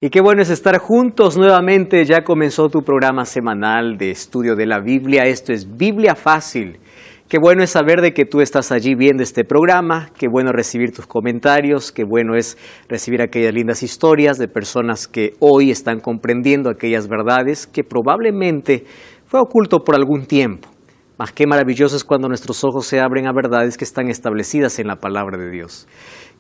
Y qué bueno es estar juntos nuevamente. Ya comenzó tu programa semanal de estudio de la Biblia. Esto es Biblia Fácil. Qué bueno es saber de que tú estás allí viendo este programa. Qué bueno recibir tus comentarios. Qué bueno es recibir aquellas lindas historias de personas que hoy están comprendiendo aquellas verdades que probablemente fue oculto por algún tiempo. Mas qué maravilloso es cuando nuestros ojos se abren a verdades que están establecidas en la palabra de Dios.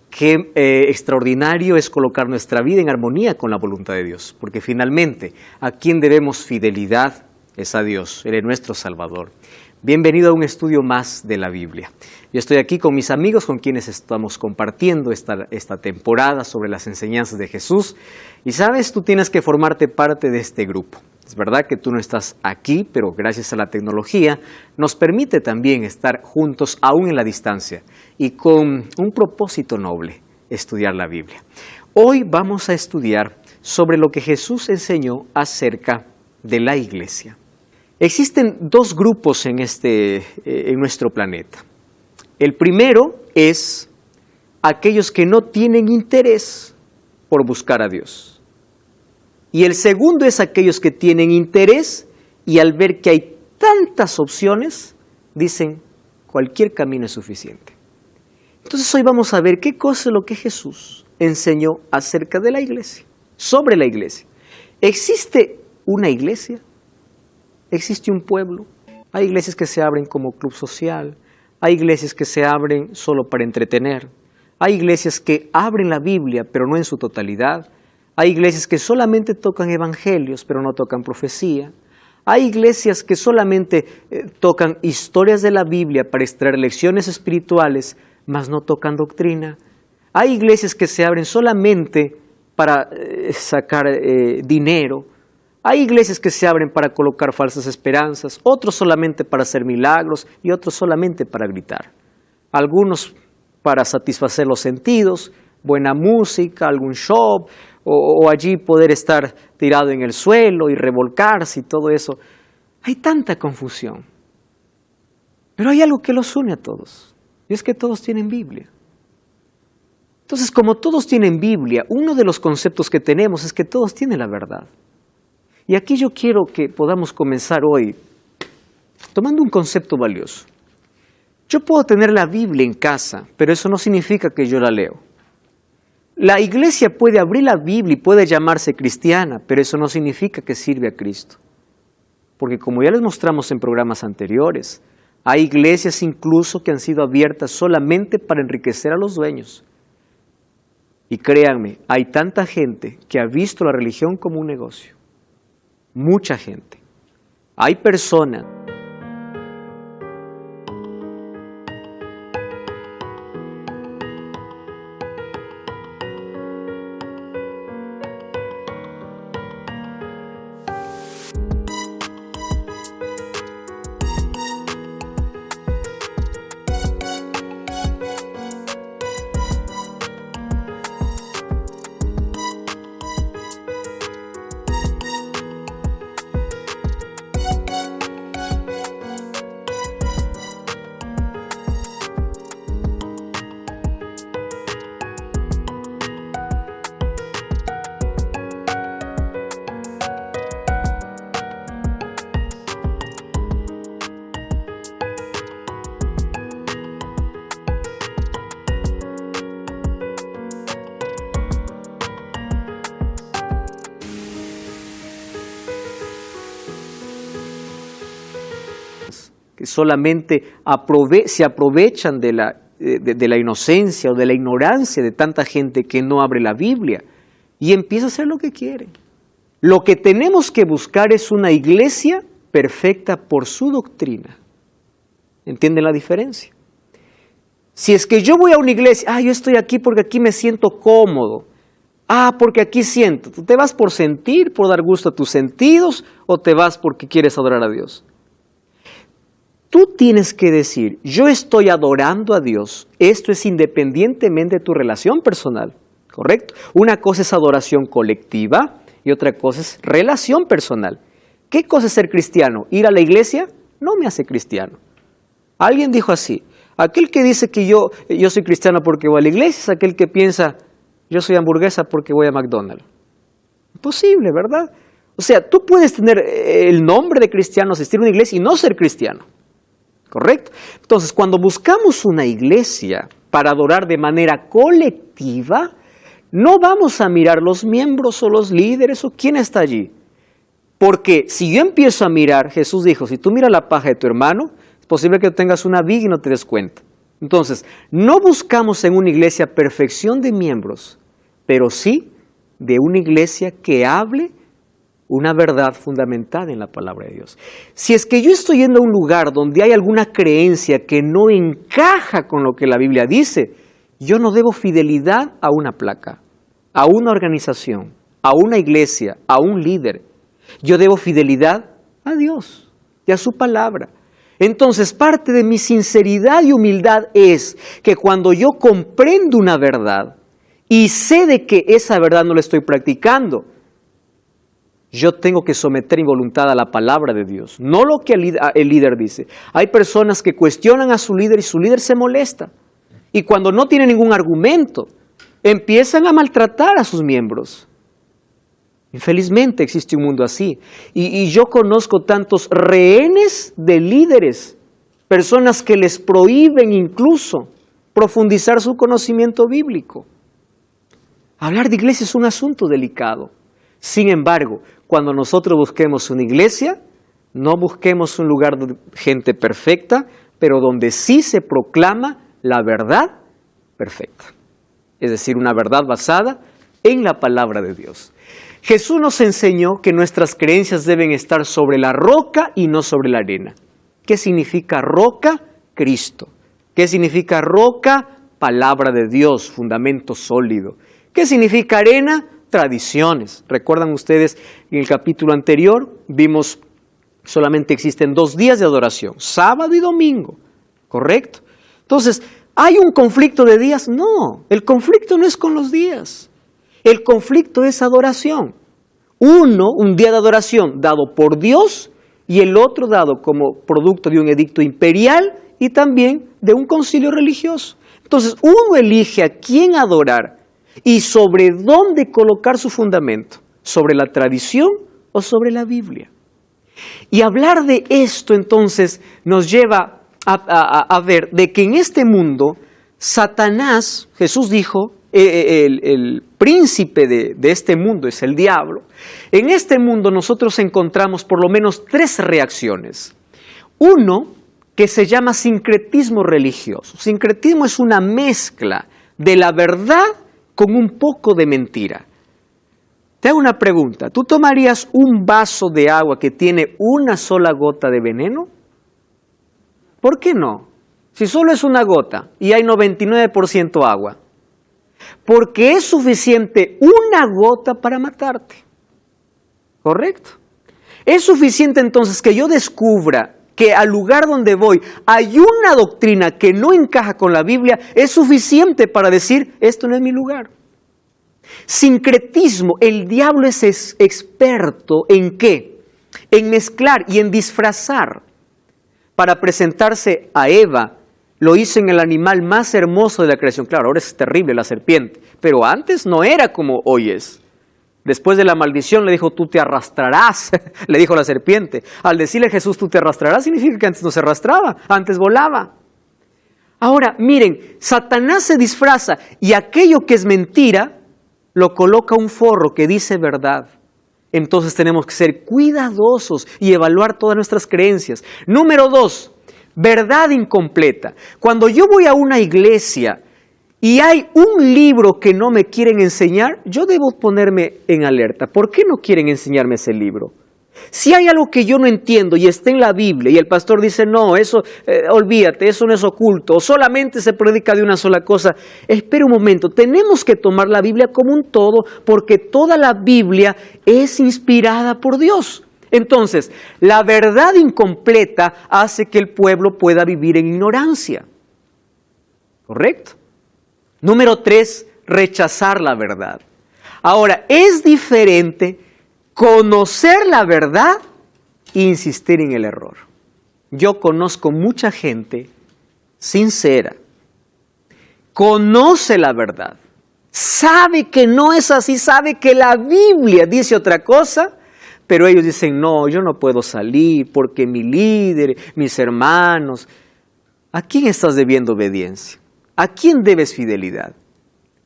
Qué extraordinario es colocar nuestra vida en armonía con la voluntad de Dios, porque finalmente a quien debemos fidelidad es a Dios, Él es nuestro Salvador. Bienvenido a un estudio más de la Biblia. Yo estoy aquí con mis amigos con quienes estamos compartiendo esta temporada sobre las enseñanzas de Jesús. Y sabes, tú tienes que formarte parte de este grupo. Es verdad que tú no estás aquí, pero gracias a la tecnología nos permite también estar juntos aún en la distancia y con un propósito noble, estudiar la Biblia. Hoy vamos a estudiar sobre lo que Jesús enseñó acerca de la iglesia. Existen dos grupos en nuestro planeta. El primero es aquellos que no tienen interés por buscar a Dios. Y el segundo es aquellos que tienen interés y al ver que hay tantas opciones, dicen, cualquier camino es suficiente. Entonces hoy vamos a ver qué cosa es lo que Jesús enseñó acerca de la iglesia, sobre la iglesia. ¿Existe una iglesia? ¿Existe un pueblo? Hay iglesias que se abren como club social, hay iglesias que se abren solo para entretener, hay iglesias que abren la Biblia pero no en su totalidad. Hay iglesias que solamente tocan evangelios, pero no tocan profecía. Hay iglesias que solamente tocan historias de la Biblia para extraer lecciones espirituales, mas no tocan doctrina. Hay iglesias que se abren solamente para sacar dinero. Hay iglesias que se abren para colocar falsas esperanzas, otros solamente para hacer milagros y otros solamente para gritar. Algunos para satisfacer los sentidos, buena música, algún show, o allí poder estar tirado en el suelo y revolcarse y todo eso. Hay tanta confusión. Pero hay algo que los une a todos, y es que todos tienen Biblia. Entonces, como todos tienen Biblia, uno de los conceptos que tenemos es que todos tienen la verdad. Y aquí yo quiero que podamos comenzar hoy tomando un concepto valioso. Yo puedo tener la Biblia en casa, pero eso no significa que yo la leo. La iglesia puede abrir la Biblia y puede llamarse cristiana, pero eso no significa que sirve a Cristo. Porque como ya les mostramos en programas anteriores, hay iglesias incluso que han sido abiertas solamente para enriquecer a los dueños. Y créanme, hay tanta gente que ha visto la religión como un negocio. Mucha gente. Hay personas que solamente se aprovechan de la inocencia o de la ignorancia de tanta gente que no abre la Biblia y empieza a hacer lo que quiere. Lo que tenemos que buscar es una iglesia perfecta por su doctrina. ¿Entienden la diferencia? Si es que yo voy a una iglesia, yo estoy aquí porque aquí me siento cómodo. Porque aquí siento. ¿Tú te vas por sentir, por dar gusto a tus sentidos o te vas porque quieres adorar a Dios? Tú tienes que decir, yo estoy adorando a Dios. Esto es independientemente de tu relación personal, ¿correcto? Una cosa es adoración colectiva y otra cosa es relación personal. ¿Qué cosa es ser cristiano? ¿Ir a la iglesia? No me hace cristiano. Alguien dijo así, aquel que dice que yo soy cristiano porque voy a la iglesia es aquel que piensa, yo soy hamburguesa porque voy a McDonald's. Imposible, ¿verdad? O sea, tú puedes tener el nombre de cristiano, asistir a una iglesia y no ser cristiano. ¿Correcto? Entonces, cuando buscamos una iglesia para adorar de manera colectiva, no vamos a mirar los miembros o los líderes o quién está allí. Porque si yo empiezo a mirar, Jesús dijo, si tú miras la paja de tu hermano, es posible que tengas una viga y no te des cuenta. Entonces, no buscamos en una iglesia perfección de miembros, pero sí de una iglesia que hable una verdad fundamentada en la palabra de Dios. Si es que yo estoy yendo a un lugar donde hay alguna creencia que no encaja con lo que la Biblia dice, yo no debo fidelidad a una placa, a una organización, a una iglesia, a un líder. Yo debo fidelidad a Dios y a su palabra. Entonces, parte de mi sinceridad y humildad es que cuando yo comprendo una verdad y sé de que esa verdad no la estoy practicando, yo tengo que someter mi voluntad a la palabra de Dios, no lo que el líder dice. Hay personas que cuestionan a su líder y su líder se molesta. Y cuando no tiene ningún argumento, empiezan a maltratar a sus miembros. Infelizmente existe un mundo así. Y yo conozco tantos rehenes de líderes, personas que les prohíben incluso profundizar su conocimiento bíblico. Hablar de iglesia es un asunto delicado. Sin embargo, cuando nosotros busquemos una iglesia, no busquemos un lugar de gente perfecta, pero donde sí se proclama la verdad perfecta. Es decir, una verdad basada en la palabra de Dios. Jesús nos enseñó que nuestras creencias deben estar sobre la roca y no sobre la arena. ¿Qué significa roca? Cristo. ¿Qué significa roca? Palabra de Dios, fundamento sólido. ¿Qué significa arena? Tradiciones. ¿Recuerdan ustedes en el capítulo anterior? Vimos solamente existen 2 días de adoración, sábado y domingo, ¿correcto? Entonces, ¿hay un conflicto de días? No, el conflicto no es con los días. El conflicto es adoración. Un día de adoración dado por Dios y el otro dado como producto de un edicto imperial y también de un concilio religioso. Entonces, uno elige a quién adorar y sobre dónde colocar su fundamento, sobre la tradición o sobre la Biblia. Y hablar de esto entonces nos lleva a ver de que en este mundo Satanás, Jesús dijo, el príncipe de este mundo es el diablo. En este mundo nosotros encontramos por lo menos 3 reacciones. Uno que se llama sincretismo religioso. Sincretismo es una mezcla de la verdad con un poco de mentira. Te hago una pregunta. ¿Tú tomarías un vaso de agua que tiene una sola gota de veneno? ¿Por qué no? Si solo es una gota y hay 99% agua. Porque es suficiente una gota para matarte. ¿Correcto? Es suficiente entonces que yo descubra que al lugar donde voy hay una doctrina que no encaja con la Biblia, es suficiente para decir, esto no es mi lugar. Sincretismo, el diablo es experto ¿en qué? En mezclar y en disfrazar. Para presentarse a Eva, lo hizo en el animal más hermoso de la creación. Claro, ahora es terrible la serpiente, pero antes no era como hoy es. Después de la maldición le dijo, tú te arrastrarás, le dijo la serpiente. Al decirle a Jesús, tú te arrastrarás, significa que antes no se arrastraba, antes volaba. Ahora, miren, Satanás se disfraza y aquello que es mentira, lo coloca un forro que dice verdad. Entonces tenemos que ser cuidadosos y evaluar todas nuestras creencias. Número 2, verdad incompleta. Cuando yo voy a una iglesia y hay un libro que no me quieren enseñar, yo debo ponerme en alerta. ¿Por qué no quieren enseñarme ese libro? Si hay algo que yo no entiendo y está en la Biblia y el pastor dice, no, eso, olvídate, eso no es oculto, o solamente se predica de una sola cosa, espera un momento, tenemos que tomar la Biblia como un todo porque toda la Biblia es inspirada por Dios. Entonces, la verdad incompleta hace que el pueblo pueda vivir en ignorancia. ¿Correcto? Número 3, rechazar la verdad. Ahora, es diferente conocer la verdad e insistir en el error. Yo conozco mucha gente sincera, conoce la verdad, Sabe que no es así, sabe que la Biblia dice otra cosa, pero ellos dicen, no, yo no puedo salir porque mi líder, mis hermanos. ¿A quién estás debiendo obediencia? ¿A quién debes fidelidad?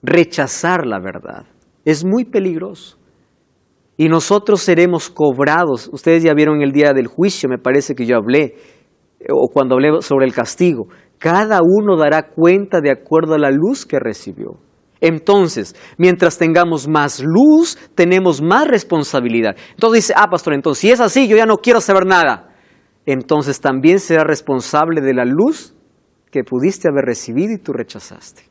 Rechazar la verdad es muy peligroso. Y nosotros seremos cobrados. Ustedes ya vieron el día del juicio, me parece que yo hablé, o cuando hablé sobre el castigo. Cada uno dará cuenta de acuerdo a la luz que recibió. Entonces, mientras tengamos más luz, tenemos más responsabilidad. Entonces dice, pastor, entonces si es así, yo ya no quiero saber nada. Entonces también serás responsable de la luz que pudiste haber recibido y tú rechazaste.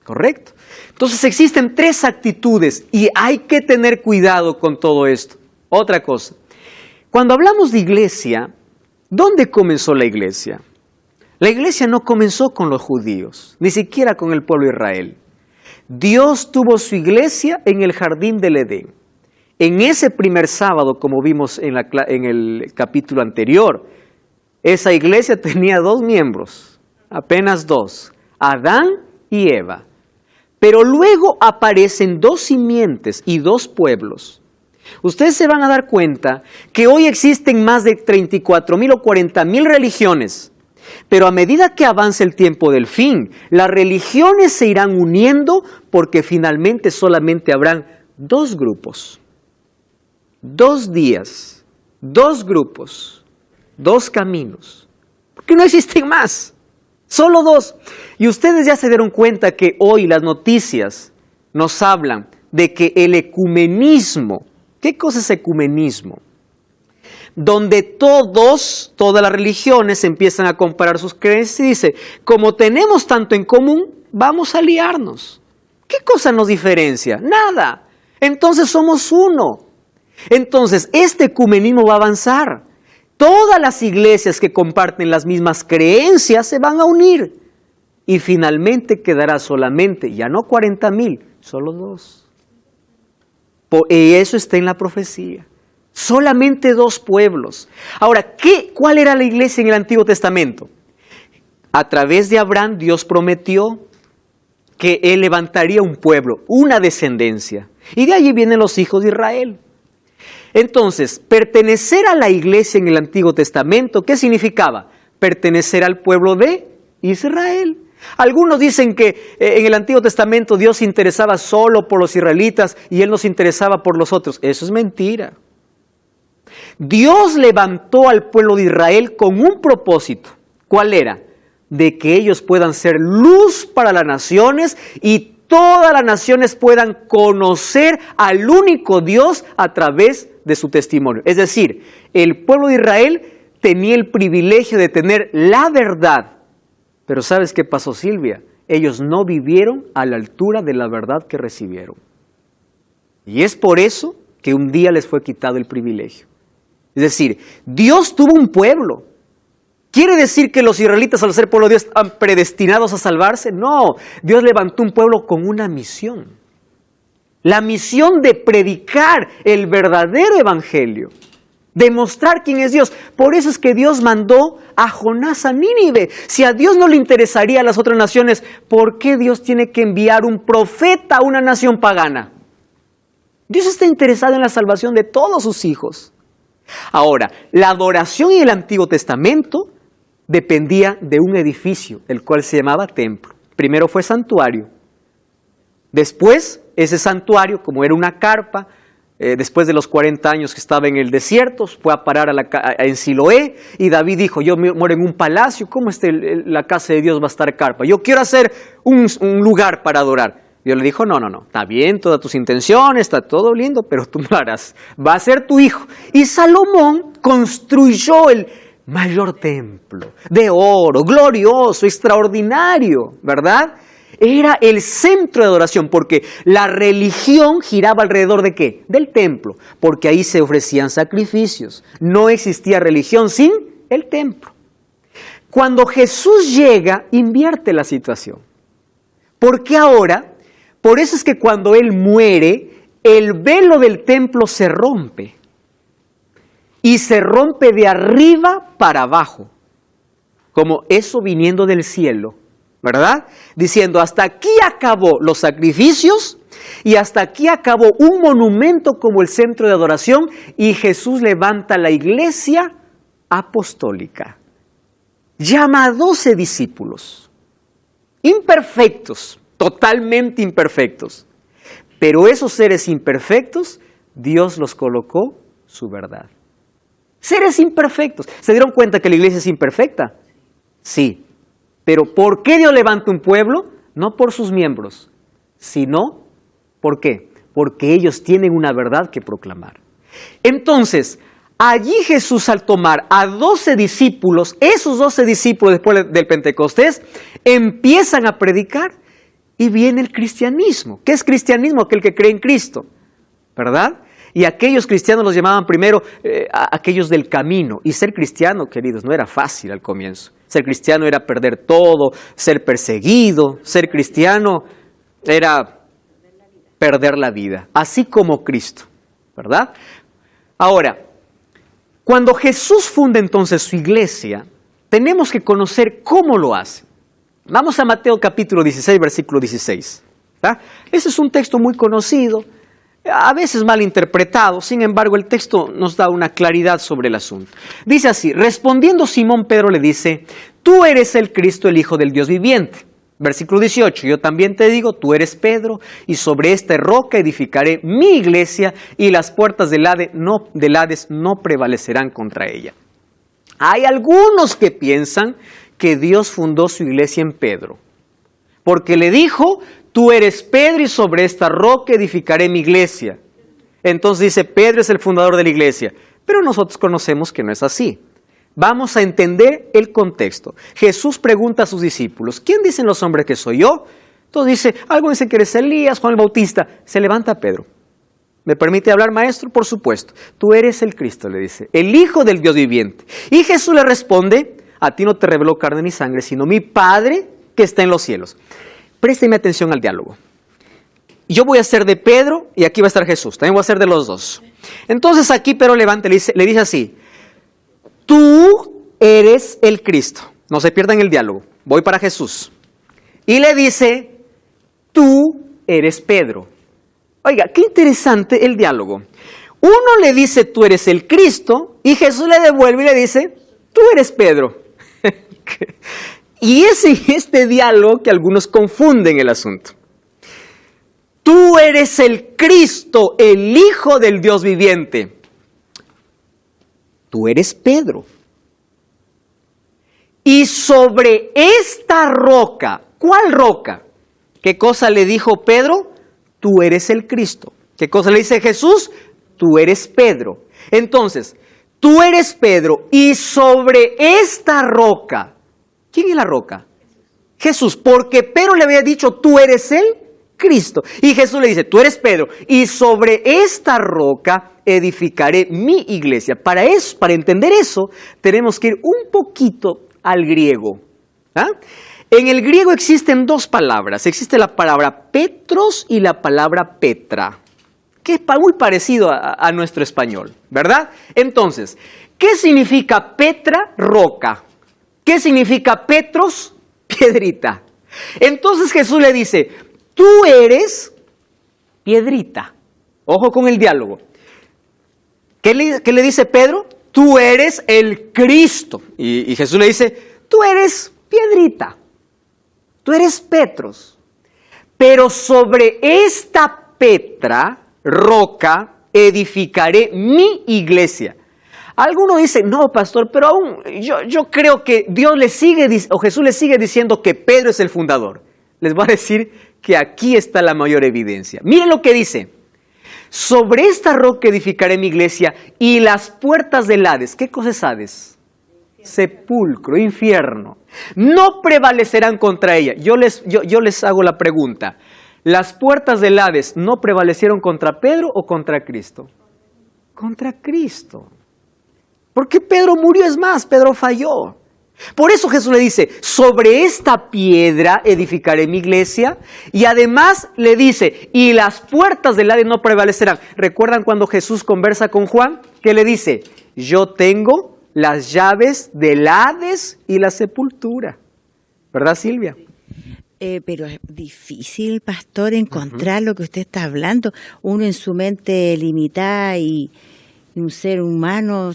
¿Correcto? Entonces existen 3 actitudes y hay que tener cuidado con todo esto. Otra cosa, cuando hablamos de iglesia, ¿dónde comenzó la iglesia? La iglesia no comenzó con los judíos, ni siquiera con el pueblo de Israel. Dios tuvo su iglesia en el jardín del Edén. En ese primer sábado, como vimos en el capítulo anterior, esa iglesia tenía 2 miembros, apenas 2, Adán y Eva. Pero luego aparecen 2 simientes y 2 pueblos. Ustedes se van a dar cuenta que hoy existen más de 34,000 o 40,000 religiones. Pero a medida que avance el tiempo del fin, las religiones se irán uniendo porque finalmente solamente habrán 2 grupos, 2 días, 2 grupos, 2 caminos, porque no existen más, solo 2. Y ustedes ya se dieron cuenta que hoy las noticias nos hablan de que el ecumenismo, ¿qué cosa es ecumenismo? Donde todas las religiones empiezan a comparar sus creencias y dice, como tenemos tanto en común, vamos a aliarnos. ¿Qué cosa nos diferencia? Nada. Entonces somos uno. Entonces este ecumenismo va a avanzar. Todas las iglesias que comparten las mismas creencias se van a unir. Y finalmente quedará solamente, ya no 40,000, solo 2. Y eso está en la profecía. Solamente 2 pueblos. Ahora, ¿cuál era la iglesia en el Antiguo Testamento? A través de Abraham, Dios prometió que Él levantaría un pueblo, una descendencia. Y de allí vienen los hijos de Israel. Entonces, pertenecer a la iglesia en el Antiguo Testamento, ¿qué significaba? Pertenecer al pueblo de Israel. Algunos dicen que en el Antiguo Testamento Dios se interesaba solo por los israelitas y Él no se interesaba por los otros. Eso es mentira. Dios levantó al pueblo de Israel con un propósito. ¿Cuál era? De que ellos puedan ser luz para las naciones y todas las naciones puedan conocer al único Dios a través de su testimonio. Es decir, el pueblo de Israel tenía el privilegio de tener la verdad. Pero ¿sabes qué pasó, Silvia? Ellos no vivieron a la altura de la verdad que recibieron. Y es por eso que un día les fue quitado el privilegio. Es decir, Dios tuvo un pueblo. ¿Quiere decir que los israelitas al ser pueblo de Dios están predestinados a salvarse? No, Dios levantó un pueblo con una misión. La misión de predicar el verdadero evangelio. Demostrar quién es Dios. Por eso es que Dios mandó a Jonás a Nínive. Si a Dios no le interesaría a las otras naciones, ¿por qué Dios tiene que enviar un profeta a una nación pagana? Dios está interesado en la salvación de todos sus hijos. Ahora, la adoración en el Antiguo Testamento dependía de un edificio, el cual se llamaba templo. Primero fue santuario. Después, ese santuario, como era una carpa, después de los 40 años que estaba en el desierto, fue a parar en Siloé, y David dijo, yo muero en un palacio, ¿cómo la casa de Dios va a estar carpa? Yo quiero hacer un lugar para adorar. Dios le dijo, no, está bien, todas tus intenciones, está todo lindo, pero tú no lo harás, va a ser tu hijo. Y Salomón construyó el mayor templo, de oro, glorioso, extraordinario, ¿verdad? Era el centro de adoración, porque la religión giraba alrededor ¿de qué? Del templo, porque ahí se ofrecían sacrificios. No existía religión sin el templo. Cuando Jesús llega, invierte la situación. Porque ahora, por eso es que cuando Él muere, el velo del templo se rompe. Y se rompe de arriba para abajo. Como eso viniendo del cielo. ¿verdad? Diciendo, hasta aquí acabó los sacrificios y hasta aquí acabó un monumento como el centro de adoración, y Jesús levanta la iglesia apostólica. Llama a 12 discípulos, imperfectos, totalmente imperfectos. Pero esos seres imperfectos, Dios los colocó su verdad. Seres imperfectos. ¿Se dieron cuenta que la iglesia es imperfecta? Sí. Pero ¿por qué Dios levanta un pueblo? No por sus miembros, sino, ¿por qué? Porque ellos tienen una verdad que proclamar. Entonces, allí Jesús, al tomar a 12 discípulos, esos 12 discípulos después del Pentecostés, empiezan a predicar y viene el cristianismo. ¿Qué es cristianismo? Aquel que cree en Cristo, ¿verdad? Y aquellos cristianos los llamaban primero aquellos del camino. Y ser cristiano, queridos, no era fácil al comienzo. Ser cristiano era perder todo, ser perseguido. Ser cristiano era perder la vida, así como Cristo, ¿verdad? Ahora, cuando Jesús funda entonces su iglesia, tenemos que conocer cómo lo hace. Vamos a Mateo capítulo 16, versículo 16. ¿Tá? Ese es un texto muy conocido, a veces mal interpretado, sin embargo el texto nos da una claridad sobre el asunto. Dice así, respondiendo Simón Pedro le dice, tú eres el Cristo, el Hijo del Dios viviente. Versículo 18, yo también te digo, tú eres Pedro, y sobre esta roca edificaré mi iglesia, y las puertas del Hades no prevalecerán contra ella. Hay algunos que piensan que Dios fundó su iglesia en Pedro, porque le dijo, tú eres Pedro y sobre esta roca edificaré mi iglesia. Entonces dice, Pedro es el fundador de la iglesia, pero nosotros conocemos que no es así. Vamos a entender el contexto. Jesús pregunta a sus discípulos, ¿quién dicen los hombres que soy yo? Entonces dice, algunos dicen que eres Elías, Juan el Bautista. Se levanta Pedro. ¿Me permite hablar, maestro? Por supuesto. Tú eres el Cristo, le dice, el Hijo del Dios viviente. Y Jesús le responde, a ti no te reveló carne ni sangre, sino mi Padre que está en los cielos. Présteme atención al diálogo. Yo voy a ser de Pedro y aquí va a estar Jesús. También voy a ser de los dos. Entonces aquí Pedro levanta, le dice así, tú eres el Cristo. No se pierdan el diálogo. Voy para Jesús. Y le dice, tú eres Pedro. Oiga, qué interesante el diálogo. Uno le dice, tú eres el Cristo, y Jesús le devuelve y le dice, tú eres Pedro. Y es en este diálogo que algunos confunden el asunto. Tú eres el Cristo, el Hijo del Dios viviente. Tú eres Pedro. Y sobre esta roca, ¿cuál roca? ¿Qué cosa le dijo Pedro? Tú eres el Cristo. ¿Qué cosa le dice Jesús? Tú eres Pedro. Entonces, tú eres Pedro y sobre esta roca, ¿quién es la roca? Jesús, porque Pedro le había dicho, tú eres el Cristo. Y Jesús le dice, tú eres Pedro y sobre esta roca edificaré mi iglesia. Para entender eso, tenemos que ir un poquito al griego. ¿Ah? En el griego existen dos palabras. Existe la palabra Petros y la palabra Petra, que es muy parecido a nuestro español, ¿verdad? Entonces, ¿qué significa Petra? Roca. ¿Qué significa Petros? Piedrita. Entonces Jesús le dice, tú eres piedrita. Ojo con el diálogo. ¿Qué le dice Pedro? Tú eres el Cristo. Y Jesús le dice, tú eres piedrita. Tú eres Petros. Pero sobre esta Petra, roca, edificaré mi iglesia. Alguno dice, no, pastor, pero aún yo creo que Jesús le sigue diciendo que Pedro es el fundador. Les voy a decir que aquí está la mayor evidencia. Miren lo que dice. Sobre esta roca edificaré mi iglesia y las puertas del Hades. ¿Qué cosa es Hades? Sepulcro, infierno. No prevalecerán contra ella. Yo les hago la pregunta. ¿Las puertas del Hades no prevalecieron contra Pedro o contra Cristo? Contra Cristo. Porque Pedro murió, es más, Pedro falló. Por eso Jesús le dice, sobre esta piedra edificaré mi iglesia, y además le dice, y las puertas del Hades no prevalecerán. ¿Recuerdan cuando Jesús conversa con Juan? ¿Qué le dice? Yo tengo las llaves del Hades y la sepultura. ¿Verdad, Silvia? Pero es difícil, pastor, encontrar lo que usted está hablando. Uno en su mente limitada y un ser humano,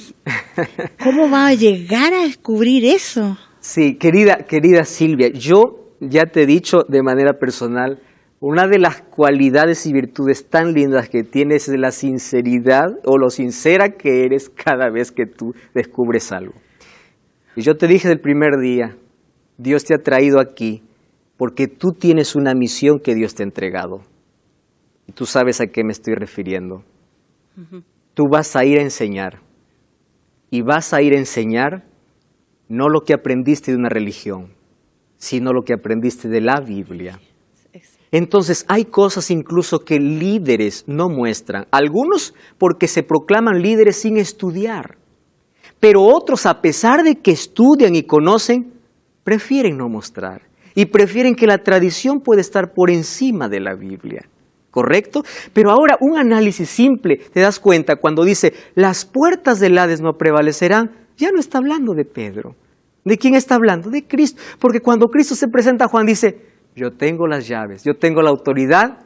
¿cómo va a llegar a descubrir eso? Sí, querida Silvia, yo ya te he dicho de manera personal, una de las cualidades y virtudes tan lindas que tienes es la sinceridad o lo sincera que eres cada vez que tú descubres algo. Y yo te dije del primer día, Dios te ha traído aquí porque tú tienes una misión que Dios te ha entregado. Y tú sabes a qué me estoy refiriendo. Tú vas a ir a enseñar. Y vas a ir a enseñar no lo que aprendiste de una religión, sino lo que aprendiste de la Biblia. Entonces hay cosas incluso que líderes no muestran. Algunos porque se proclaman líderes sin estudiar. Pero otros, a pesar de que estudian y conocen, prefieren no mostrar. Y prefieren que la tradición puede estar por encima de la Biblia. ¿Correcto? Pero ahora un análisis simple, te das cuenta cuando dice, las puertas del Hades no prevalecerán, ya no está hablando de Pedro. ¿De quién está hablando? De Cristo. Porque cuando Cristo se presenta a Juan dice, yo tengo las llaves, yo tengo la autoridad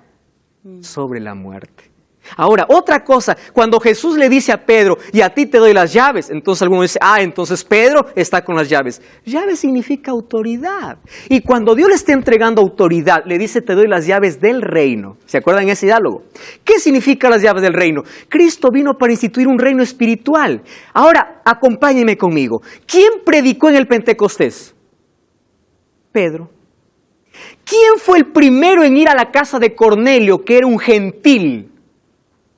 sobre la muerte. Ahora, otra cosa, cuando Jesús le dice a Pedro, y a ti te doy las llaves, entonces alguno dice, entonces Pedro está con las llaves. Llave significa autoridad. Y cuando Dios le está entregando autoridad, le dice, te doy las llaves del reino. ¿Se acuerdan de ese diálogo? ¿Qué significa las llaves del reino? Cristo vino para instituir un reino espiritual. Ahora, acompáñenme conmigo. ¿Quién predicó en el Pentecostés? Pedro. ¿Quién fue el primero en ir a la casa de Cornelio, que era un gentil?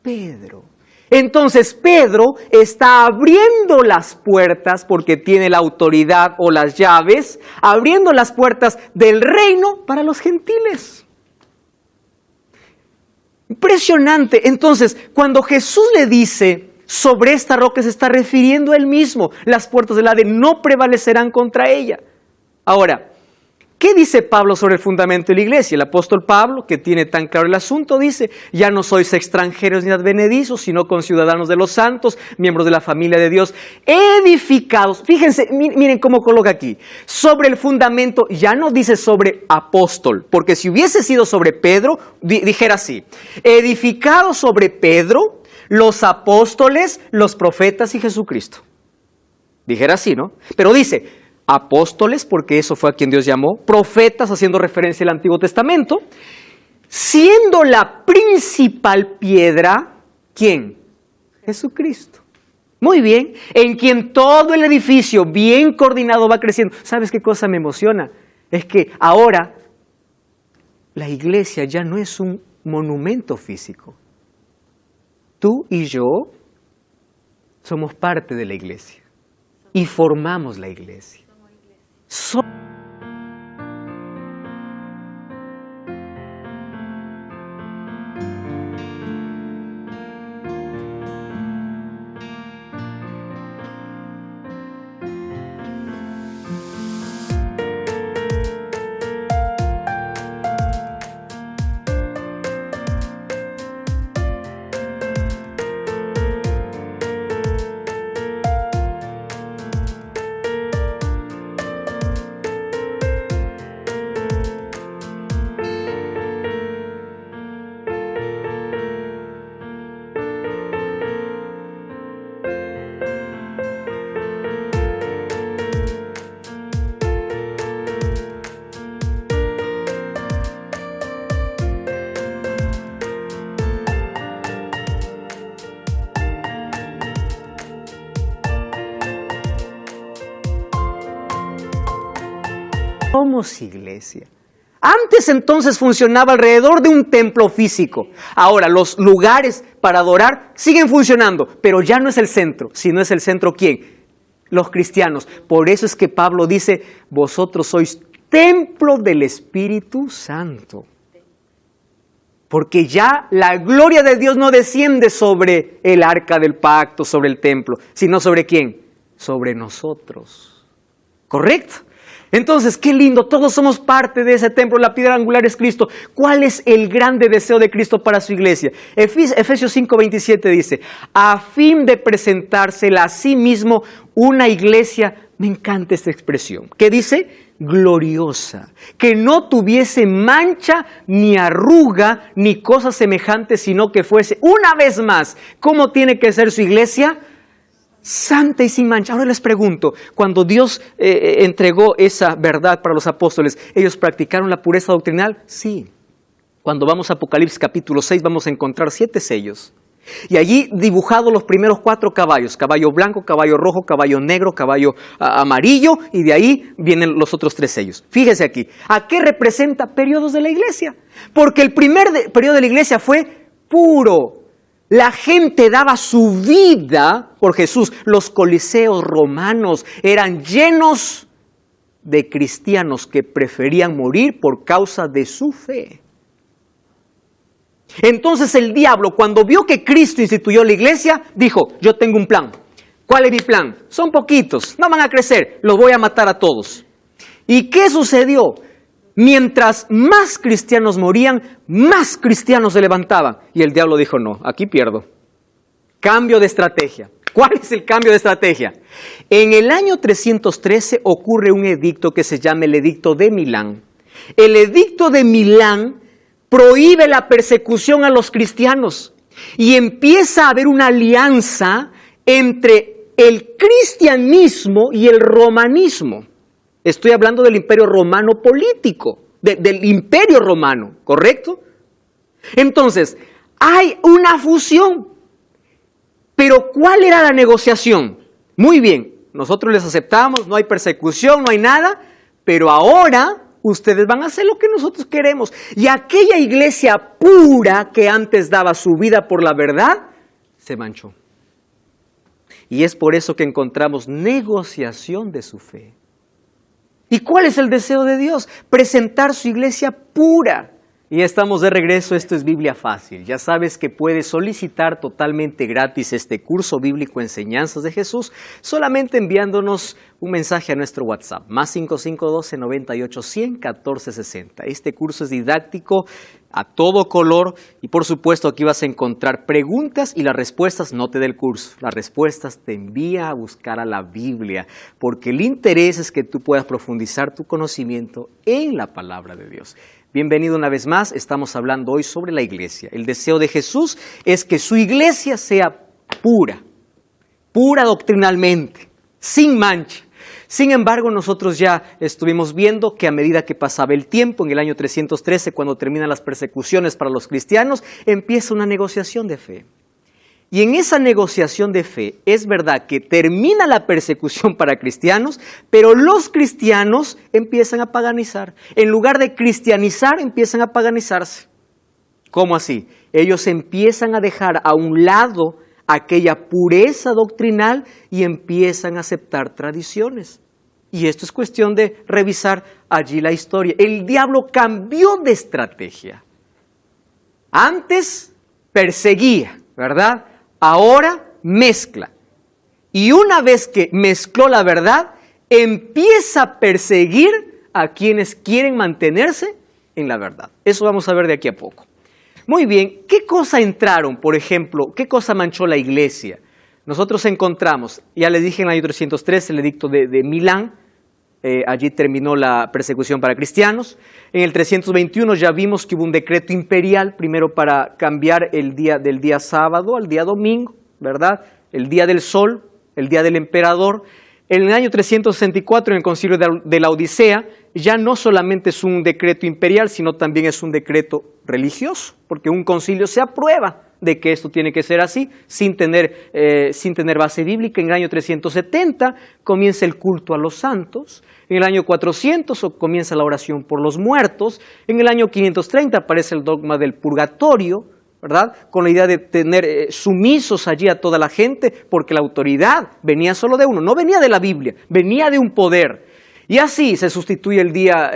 Pedro. Entonces Pedro está abriendo las puertas porque tiene la autoridad o las llaves, abriendo las puertas del reino para los gentiles. Impresionante. Entonces, cuando Jesús le dice, sobre esta roca se está refiriendo a él mismo, las puertas del Hades no prevalecerán contra ella. Ahora, ¿qué dice Pablo sobre el fundamento de la iglesia? El apóstol Pablo, que tiene tan claro el asunto, dice, ya no sois extranjeros ni advenedizos, sino conciudadanos de los santos, miembros de la familia de Dios, edificados. Fíjense, miren cómo coloca aquí. Sobre el fundamento, ya no dice sobre apóstol, porque si hubiese sido sobre Pedro, dijera así, edificados sobre Pedro, los apóstoles, los profetas y Jesucristo. Dijera así, ¿no? Pero dice, apóstoles, porque eso fue a quien Dios llamó, profetas, haciendo referencia al Antiguo Testamento, siendo la principal piedra, ¿quién? Jesucristo. Muy bien, en quien todo el edificio bien coordinado va creciendo. ¿Sabes qué cosa me emociona? Es que ahora la iglesia ya no es un monumento físico. Tú y yo somos parte de la iglesia y formamos la iglesia. Somos iglesia. Antes entonces funcionaba alrededor de un templo físico. Ahora los lugares para adorar siguen funcionando, pero ya no es el centro, sino es el centro ¿quién? Los cristianos. Por eso es que Pablo dice, vosotros sois templo del Espíritu Santo. Porque ya la gloria de Dios no desciende sobre el arca del pacto, sobre el templo, sino sobre ¿quién? Sobre nosotros. ¿Correcto? Entonces, qué lindo, todos somos parte de ese templo, la piedra angular es Cristo. ¿Cuál es el grande deseo de Cristo para su iglesia? Efesios 5:27 dice, a fin de presentársela a sí mismo una iglesia, me encanta esta expresión, ¿qué dice? gloriosa, que no tuviese mancha, ni arruga, ni cosa semejante, sino que fuese, una vez más, ¿cómo tiene que ser su iglesia? Santa y sin mancha. Ahora les pregunto, cuando Dios entregó esa verdad para los apóstoles, ¿ellos practicaron la pureza doctrinal? Sí. Cuando vamos a Apocalipsis capítulo 6 vamos a encontrar 7 sellos. Y allí dibujados los primeros 4 caballos, caballo blanco, caballo rojo, caballo negro, caballo amarillo, y de ahí vienen los otros 3 sellos. Fíjese aquí, ¿a qué representa periodos de la iglesia? Porque el primer periodo de la iglesia fue puro. La gente daba su vida por Jesús. Los coliseos romanos eran llenos de cristianos que preferían morir por causa de su fe. Entonces el diablo, cuando vio que Cristo instituyó la iglesia, dijo, yo tengo un plan. ¿Cuál es mi plan? Son poquitos, no van a crecer, los voy a matar a todos. ¿Y qué sucedió? Mientras más cristianos morían, más cristianos se levantaban. Y el diablo dijo, no, aquí pierdo. Cambio de estrategia. ¿Cuál es el cambio de estrategia? En el año 313 ocurre un edicto que se llama el Edicto de Milán. El Edicto de Milán prohíbe la persecución a los cristianos y empieza a haber una alianza entre el cristianismo y el romanismo. Estoy hablando del imperio romano político, del imperio romano, ¿correcto? Entonces, hay una fusión. Pero ¿cuál era la negociación? Muy bien, nosotros les aceptamos, no hay persecución, no hay nada, pero ahora ustedes van a hacer lo que nosotros queremos. Y aquella iglesia pura que antes daba su vida por la verdad, se manchó. Y es por eso que encontramos negociación de su fe. ¿Y cuál es el deseo de Dios? Presentar su iglesia pura. Y estamos de regreso, esto es Biblia Fácil. Ya sabes que puedes solicitar totalmente gratis este curso bíblico Enseñanzas de Jesús, solamente enviándonos un mensaje a nuestro WhatsApp, más 5512-98-100-1460. Este curso es didáctico, a todo color, y por supuesto aquí vas a encontrar preguntas y las respuestas no te da el curso. Las respuestas te envía a buscar a la Biblia, porque el interés es que tú puedas profundizar tu conocimiento en la palabra de Dios. Bienvenido una vez más, estamos hablando hoy sobre la iglesia. El deseo de Jesús es que su iglesia sea pura, pura doctrinalmente, sin mancha. Sin embargo, nosotros ya estuvimos viendo que a medida que pasaba el tiempo, en el año 313, cuando terminan las persecuciones para los cristianos, empieza una negociación de fe. Y en esa negociación de fe es verdad que termina la persecución para cristianos, pero los cristianos empiezan a paganizar. En lugar de cristianizar, empiezan a paganizarse. ¿Cómo así? Ellos empiezan a dejar a un lado aquella pureza doctrinal y empiezan a aceptar tradiciones. Y esto es cuestión de revisar allí la historia. El diablo cambió de estrategia. Antes perseguía, ¿verdad? Ahora mezcla. Y una vez que mezcló la verdad, empieza a perseguir a quienes quieren mantenerse en la verdad. Eso vamos a ver de aquí a poco. Muy bien, ¿qué cosa entraron, por ejemplo? ¿Qué cosa manchó la iglesia? Nosotros encontramos, ya les dije en el año 303, el edicto de Milán. Allí terminó la persecución para cristianos. En el 321 ya vimos que hubo un decreto imperial, primero para cambiar el día del día sábado al día domingo, ¿verdad? El día del sol, el día del emperador. En el año 364, en el concilio de la Odisea, ya no solamente es un decreto imperial, sino también es un decreto religioso, porque un concilio se aprueba de que esto tiene que ser así, sin tener base bíblica. En el año 370 comienza el culto a los santos. En el año 400 comienza la oración por los muertos. En el año 530 aparece el dogma del purgatorio, ¿verdad? Con la idea de tener sumisos allí a toda la gente, porque la autoridad venía solo de uno, no venía de la Biblia, venía de un poder. Y así se instituye el día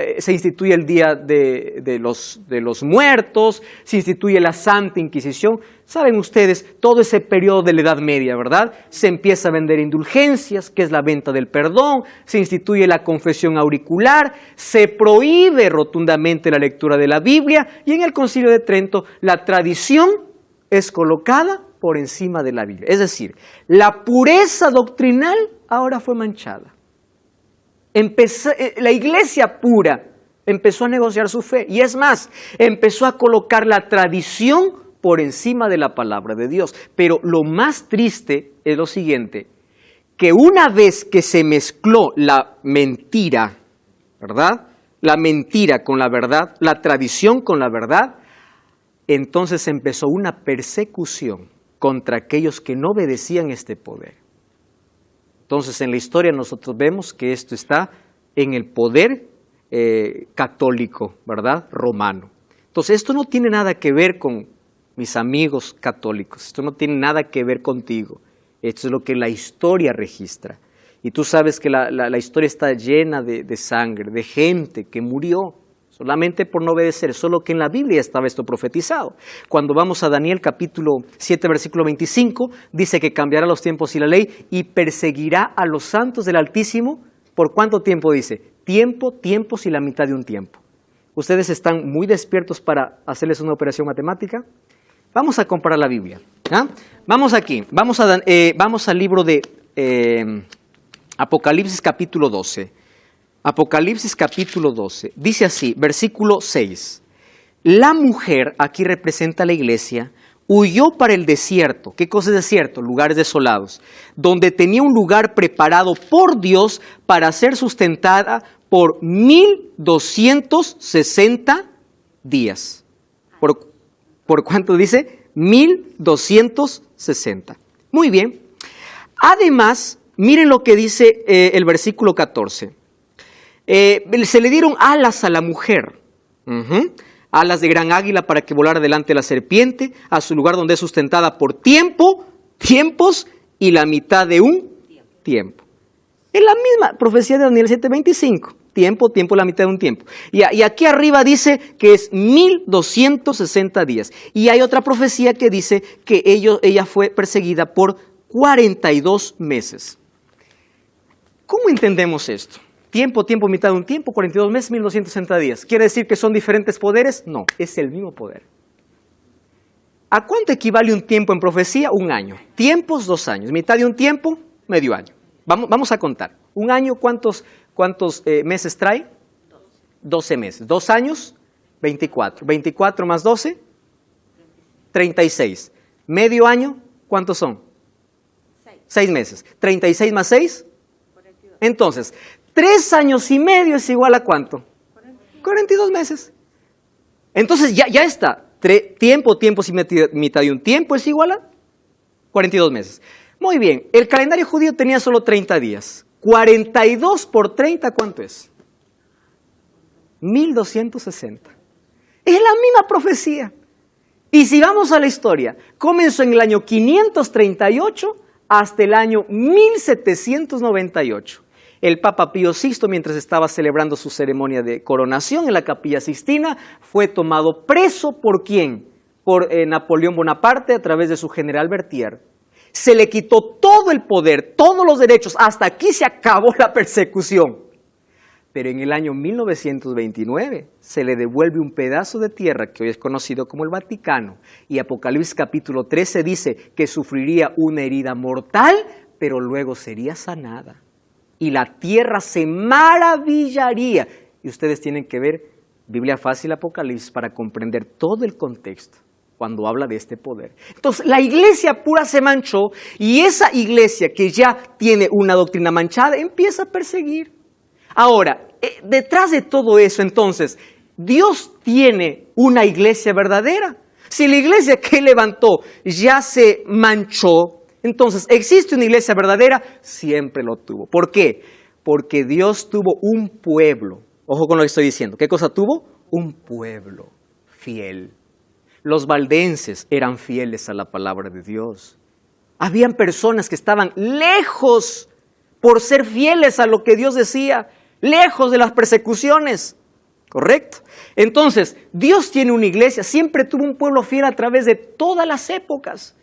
de los muertos, se instituye la Santa Inquisición. Saben ustedes, todo ese periodo de la Edad Media, ¿verdad? Se empieza a vender indulgencias, que es la venta del perdón, se instituye la confesión auricular, se prohíbe rotundamente la lectura de la Biblia, y en el Concilio de Trento la tradición es colocada por encima de la Biblia. Es decir, la pureza doctrinal ahora fue manchada. La iglesia pura empezó a negociar su fe. Y es más, empezó a colocar la tradición por encima de la palabra de Dios. Pero lo más triste es lo siguiente, que una vez que se mezcló la mentira, ¿verdad? La mentira con la verdad, la tradición con la verdad, entonces empezó una persecución contra aquellos que no obedecían este poder. Entonces en la historia nosotros vemos que esto está en el poder católico, ¿verdad? Romano. Entonces esto no tiene nada que ver con mis amigos católicos, esto no tiene nada que ver contigo, esto es lo que la historia registra. Y tú sabes que la historia está llena de sangre, de gente que murió solamente por no obedecer, solo que en la Biblia estaba esto profetizado. Cuando vamos a Daniel capítulo 7, versículo 25, dice que cambiará los tiempos y la ley y perseguirá a los santos del Altísimo. ¿Por cuánto tiempo dice? Tiempo, tiempos y la mitad de un tiempo. ¿Ustedes están muy despiertos para hacerles una operación matemática? Vamos a comparar la Biblia. ¿Ah? Vamos aquí, vamos al libro de Apocalipsis capítulo 12. Apocalipsis capítulo 12. Dice así, versículo 6. La mujer, aquí representa a la iglesia, huyó para el desierto. ¿Qué cosa es desierto? Lugares desolados. Donde tenía un lugar preparado por Dios para ser sustentada por 1260 días. ¿Por cuánto dice? 1260. Muy bien. Además, miren lo que dice el versículo 14. Se le dieron alas a la mujer, alas de gran águila para que volara delante de la serpiente, a su lugar donde es sustentada por tiempos y la mitad de un tiempo. Es la misma profecía de Daniel 7:25, tiempo, la mitad de un tiempo. Y aquí arriba dice que es 1260 días. Y hay otra profecía que dice que ella fue perseguida por 42 meses. ¿Cómo entendemos esto? Tiempo, mitad de un tiempo, 42 meses, 1260 días. ¿Quiere decir que son diferentes poderes? No, es el mismo poder. ¿A cuánto equivale un tiempo en profecía? Un año. Tiempos, 2 años. Mitad de un tiempo, medio año. Vamos a contar. Un año, ¿cuántos meses trae? 12 meses. 2 años, 24. 24 más 12, 36. Medio año, ¿cuántos son? 6 meses. 36 más 6, 42. Entonces, 3 años y medio es igual a ¿cuánto? 42 meses. Entonces ya está. Tiempos y mitad de un tiempo es igual a 42 meses. Muy bien, el calendario judío tenía solo 30 días. 42 por 30, ¿cuánto es? 1260. Es la misma profecía. Y si vamos a la historia, comenzó en el año 538 hasta el año 1798. El Papa Pío VI, mientras estaba celebrando su ceremonia de coronación en la Capilla Sixtina, fue tomado preso ¿por quién? Por Napoleón Bonaparte a través de su general Berthier. Se le quitó todo el poder, todos los derechos, hasta aquí se acabó la persecución. Pero en el año 1929 se le devuelve un pedazo de tierra que hoy es conocido como el Vaticano. Y Apocalipsis capítulo 13 dice que sufriría una herida mortal, pero luego sería sanada. Y la tierra se maravillaría. Y ustedes tienen que ver Biblia Fácil Apocalipsis para comprender todo el contexto cuando habla de este poder. Entonces, la iglesia pura se manchó y esa iglesia que ya tiene una doctrina manchada empieza a perseguir. Ahora, detrás de todo eso, entonces, Dios tiene una iglesia verdadera. Si la iglesia que levantó ya se manchó, entonces, ¿existe una iglesia verdadera? Siempre lo tuvo. ¿Por qué? Porque Dios tuvo un pueblo. Ojo con lo que estoy diciendo. ¿Qué cosa tuvo? Un pueblo fiel. Los valdenses eran fieles a la palabra de Dios. Habían personas que estaban lejos por ser fieles a lo que Dios decía, lejos de las persecuciones. ¿Correcto? Entonces, Dios tiene una iglesia, siempre tuvo un pueblo fiel a través de todas las épocas.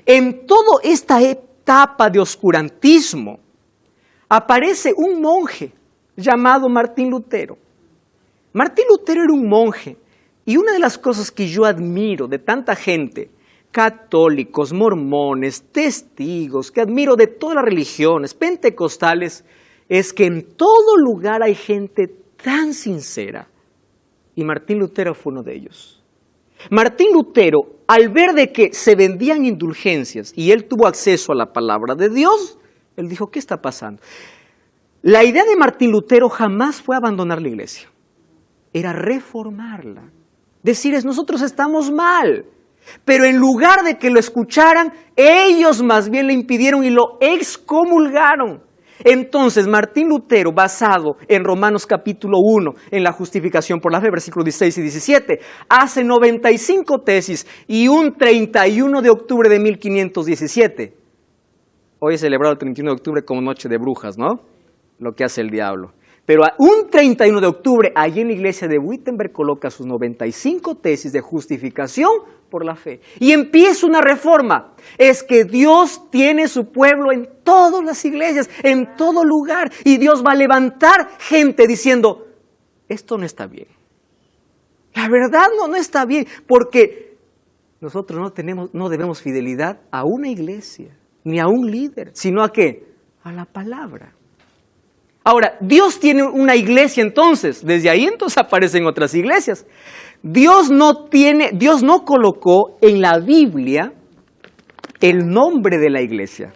En toda esta etapa de oscurantismo aparece un monje llamado Martín Lutero. Martín Lutero era un monje y una de las cosas que yo admiro de tanta gente, católicos, mormones, testigos, que admiro de todas las religiones, pentecostales, es que en todo lugar hay gente tan sincera. Y Martín Lutero fue uno de ellos. Martín Lutero, al ver de que se vendían indulgencias y él tuvo acceso a la palabra de Dios, él dijo, ¿qué está pasando? La idea de Martín Lutero jamás fue abandonar la iglesia. Era reformarla. Decirles, nosotros estamos mal. Pero en lugar de que lo escucharan, ellos más bien le impidieron y lo excomulgaron. Entonces, Martín Lutero, basado en Romanos capítulo 1, en la justificación por la fe, versículos 16 y 17, hace 95 tesis y un 31 de octubre de 1517. Hoy es celebrado el 31 de octubre como noche de brujas, ¿no? Lo que hace el diablo. Pero un 31 de octubre, allí en la iglesia de Wittenberg, coloca sus 95 tesis de justificación por la fe. Y empieza una reforma. Es que Dios tiene su pueblo en todas las iglesias, en todo lugar. Y Dios va a levantar gente diciendo, esto no está bien. La verdad no está bien, porque nosotros no debemos fidelidad a una iglesia, ni a un líder, sino ¿a qué? A la palabra. Ahora, Dios tiene una iglesia entonces, desde ahí entonces aparecen otras iglesias. Dios no colocó en la Biblia el nombre de la iglesia.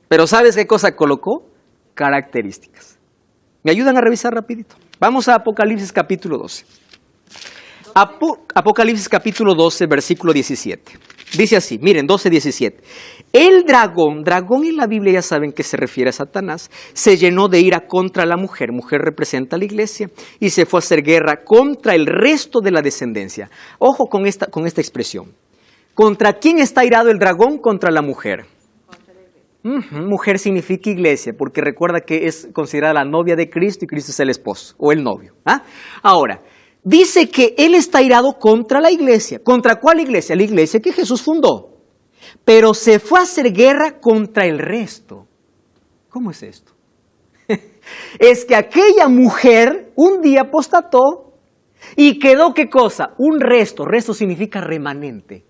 Pero ¿sabes qué cosa colocó? Características. ¿Me ayudan a revisar rapidito? Vamos a Apocalipsis capítulo 12. Apocalipsis capítulo 12, versículo 17. Dice así, miren, 12:17. El dragón en la Biblia ya saben que se refiere a Satanás, se llenó de ira contra la mujer representa a la iglesia, y se fue a hacer guerra contra el resto de la descendencia. Ojo con esta expresión. ¿Contra quién está irado el dragón? Contra la mujer. Mujer significa iglesia, porque recuerda que es considerada la novia de Cristo y Cristo es el esposo o el novio. Ahora, dice que él está irado contra la iglesia. ¿Contra cuál iglesia? La iglesia que Jesús fundó. Pero se fue a hacer guerra contra el resto. ¿Cómo es esto? Es que aquella mujer un día apostató y quedó, ¿qué cosa? Un resto. Resto significa remanente.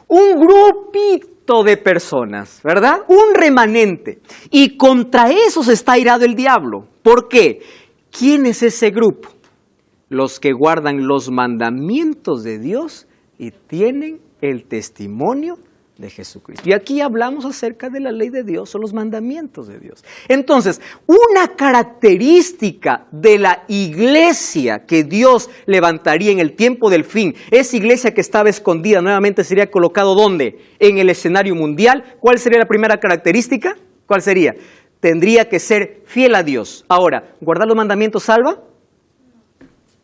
Un grupito de personas, ¿verdad? Un remanente. Y contra esos está irado el diablo. ¿Por qué? ¿Quién es ese grupo? Los que guardan los mandamientos de Dios y tienen el testimonio de Jesucristo. Y aquí hablamos acerca de la ley de Dios, son los mandamientos de Dios. Entonces, una característica de la iglesia que Dios levantaría en el tiempo del fin, esa iglesia que estaba escondida, nuevamente sería colocado ¿dónde? En el escenario mundial. ¿Cuál sería la primera característica? ¿Cuál sería? Tendría que ser fiel a Dios. Ahora, ¿guardar los mandamientos salva?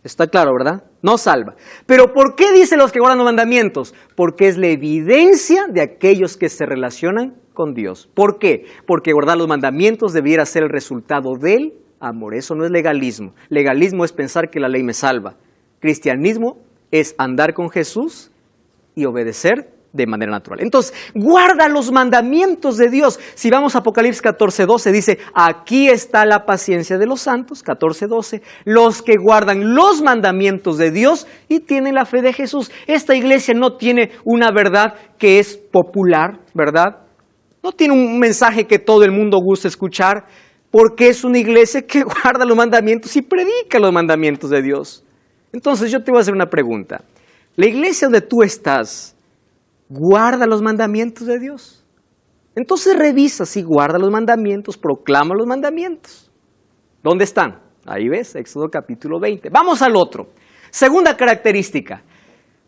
Está claro, ¿verdad? No salva. ¿Pero por qué dice los que guardan los mandamientos? Porque es la evidencia de aquellos que se relacionan con Dios. ¿Por qué? Porque guardar los mandamientos debiera ser el resultado del amor. Eso no es legalismo. Legalismo es pensar que la ley me salva. Cristianismo es andar con Jesús y obedecer de manera natural. Entonces, guarda los mandamientos de Dios. Si vamos a Apocalipsis 14:12, dice, aquí está la paciencia de los santos, 14:12, los que guardan los mandamientos de Dios y tienen la fe de Jesús. Esta iglesia no tiene una verdad que es popular, ¿verdad? No tiene un mensaje que todo el mundo gusta escuchar, porque es una iglesia que guarda los mandamientos y predica los mandamientos de Dios. Entonces, yo te voy a hacer una pregunta. La iglesia donde tú estás, ¿guarda los mandamientos de Dios? Entonces revisa si guarda los mandamientos, proclama los mandamientos. ¿Dónde están? Ahí ves, Éxodo capítulo 20. Vamos al otro. Segunda característica.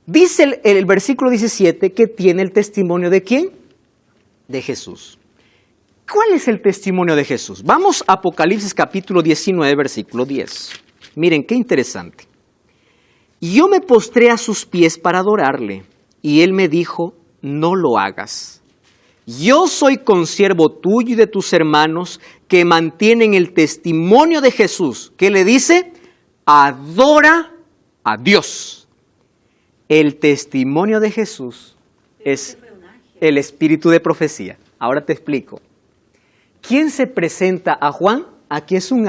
Dice el versículo 17 que tiene el testimonio ¿de quién? De Jesús. ¿Cuál es el testimonio de Jesús? Vamos a Apocalipsis capítulo 19, versículo 10. Miren, qué interesante. Yo me postré a sus pies para adorarle. Y él me dijo, no lo hagas. Yo soy consiervo tuyo y de tus hermanos que mantienen el testimonio de Jesús. ¿Qué le dice? Adora a Dios. El testimonio de Jesús es el espíritu de profecía. Ahora te explico. ¿Quién se presenta a Juan? Aquí es un ángel.